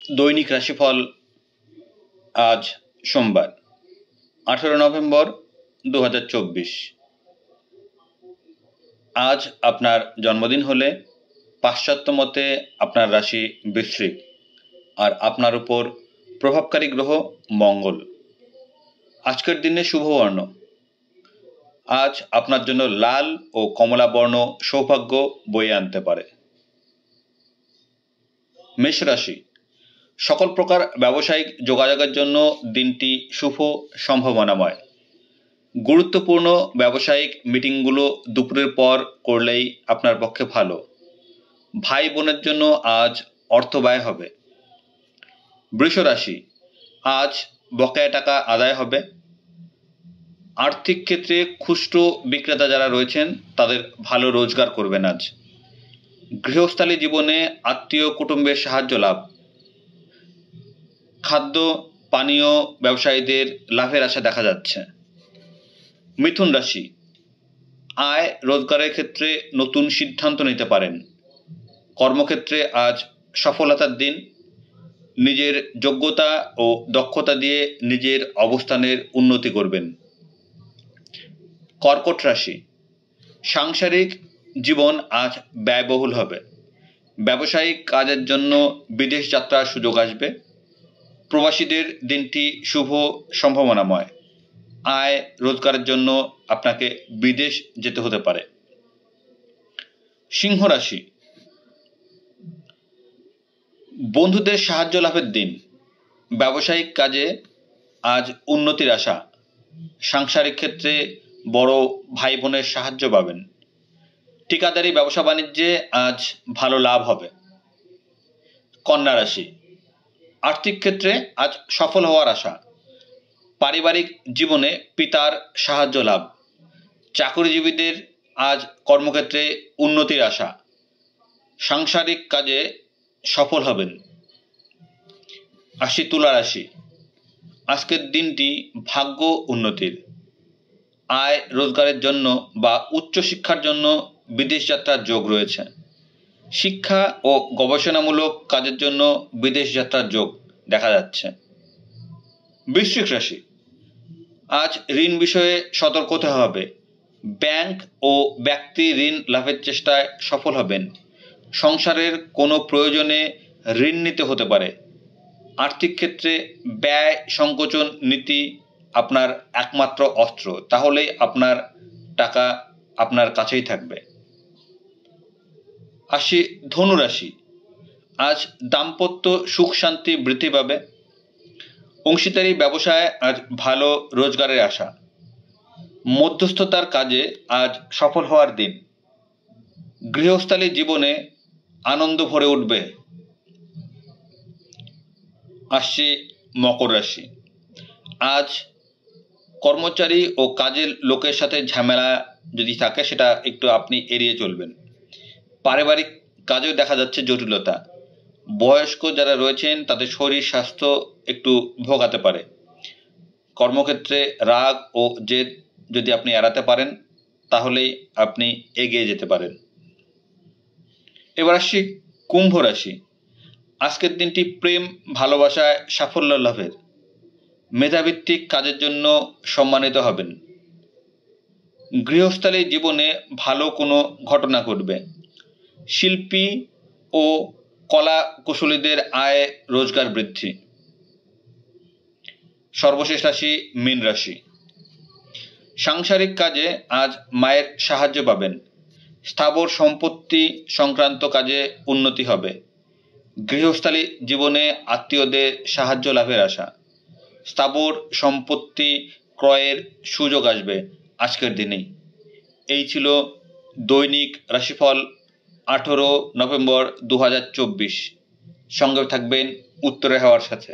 দৈনিক রাশিফল আজ সোমবার 18 নভেম্বর 2024। আজ আপনার জন্মদিন হলে পাশ্চাত্য মতে আপনার রাশি বৃশ্চিক আর আপনার উপর প্রভাবকারী গ্রহ মঙ্গল। আজকের দিনে শুভ বর্ণ আজ আপনার জন্য লাল ও কমলা বর্ণ সৌভাগ্য বয়ে আনতে পারে। মেষ রাশি, সকল প্রকার ব্যবসায়িক যোগাযোগের জন্য দিনটি শুভ সম্ভাবনাময়। গুরুত্বপূর্ণ ব্যবসায়িক মিটিংগুলো দুপুরের পর করলেই আপনার পক্ষে ভালো। ভাই বোনের জন্য আজ অর্থ ব্যয় হবে। বৃষ রাশি, আজ বকেয়া টাকা আদায় হবে। আর্থিক ক্ষেত্রে খুচরো বিক্রেতা যারা রয়েছেন তাদের ভালো রোজগার করবেন আজ। গৃহস্থালী জীবনে আত্মীয় কুটুম্বের সাহায্য লাভ। খাদ্য পানীয় ব্যবসায়ীদের লাভের আশা দেখা যাচ্ছে। মিথুন রাশি, আয় রোজগারের ক্ষেত্রে নতুন সিদ্ধান্ত নিতে পারেন। কর্মক্ষেত্রে আজ সফলতার দিন। নিজের যোগ্যতা ও দক্ষতা দিয়ে নিজের অবস্থানের উন্নতি করবেন। কর্কট রাশি, সাংসারিক জীবন আজ ব্যয়বহুল হবে। ব্যবসায়িক কাজের জন্য বিদেশ যাত্রার সুযোগ আসবে। প্রবাসীদের দিনটি শুভ সম্ভাবনাময়। আয় রোজগারের জন্য আপনাকে বিদেশ যেতে হতে পারে। সিংহ রাশি, বন্ধুদের সাহায্য লাভের দিন। ব্যবসায়িক কাজে আজ উন্নতির আশা। সাংসারিক ক্ষেত্রে বড় ভাই বোনের সাহায্য পাবেন। ঠিকাদারি ব্যবসা বাণিজ্যে আজ ভালো লাভ হবে। কন্যা রাশি, আর্থিক ক্ষেত্রে আজ সফল হওয়ার আশা। পারিবারিক জীবনে পিতার সাহায্য লাভ। চাকরিজীবীদের আজ কর্মক্ষেত্রে উন্নতির আশা। সাংসারিক কাজে সফল হবেন। আসি তুলা রাশি, আজকের দিনটি ভাগ্য উন্নতির। আয় রোজগারের জন্য বা উচ্চশিক্ষার জন্য বিদেশ যাত্রার যোগ রয়েছে। শিক্ষা ও গবেষণামূলক কাজের জন্য বিদেশ যাত্রার যোগ দেখা যাচ্ছে। বৃশ্চিক রাশি, আজ ঋণ বিষয়ে সতর্ক হতে হবে। ব্যাংক ও ব্যক্তি ঋণ লাভের চেষ্টায় সফল হবেন। সংসারের কোনো প্রয়োজনে ঋণ নিতে হতে পারে। আর্থিক ক্ষেত্রে ব্যয় সংকোচন নীতি আপনার একমাত্র অস্ত্র, তাহলেই আপনার টাকা আপনার কাছেই থাকবে। আসি ধনু রাশি, আজ দাম্পত্য সুখ শান্তি বৃদ্ধি পাবে। অংশীদারি ব্যবসায় আজ ভালো রোজগারের আশা। মধ্যস্থতার কাজে আজ সফল হওয়ার দিন। গৃহস্থালী জীবনে আনন্দ ভরে উঠবে। আসছে মকর রাশি, আজ কর্মচারী ও কাজের লোকের সাথে ঝামেলা যদি থাকে সেটা একটু আপনি এড়িয়ে চলবেন। পারিবারিক কাজেও দেখা যাচ্ছে জটিলতা। বয়স্ক যারা রয়েছেন তাদের শরীর স্বাস্থ্য একটু ভোগাতে পারে। কর্মক্ষেত্রে রাগ ও জেদ যদি আপনি এড়াতে পারেন তাহলেই আপনি এগিয়ে যেতে পারেন। এবার আসছি কুম্ভ রাশি, আজকের দিনটি প্রেম ভালোবাসায় সাফল্য লাভের। মেধাভিত্তিক কাজের জন্য সম্মানিত হবেন। গৃহস্থালী জীবনে ভালো কোনো ঘটনা ঘটবে। শিল্পী ও কলা কুশলীদের আয় রোজগার বৃদ্ধি। সর্বশেষ রাশি মীন রাশি, সাংসারিক কাজে আজ মায়ের সাহায্য পাবেন। স্থাবর সম্পত্তি সংক্রান্ত কাজে উন্নতি হবে। গৃহস্থালী জীবনে আত্মীয়দের সাহায্য লাভের আশা। স্থাবর সম্পত্তি ক্রয়ের সুযোগ আসবে আজকের দিনেই। এই ছিল দৈনিক রাশিফল 18 নভেম্বর 2024। সঙ্গে থাকবেন উত্তরে হওয়ার সাথে।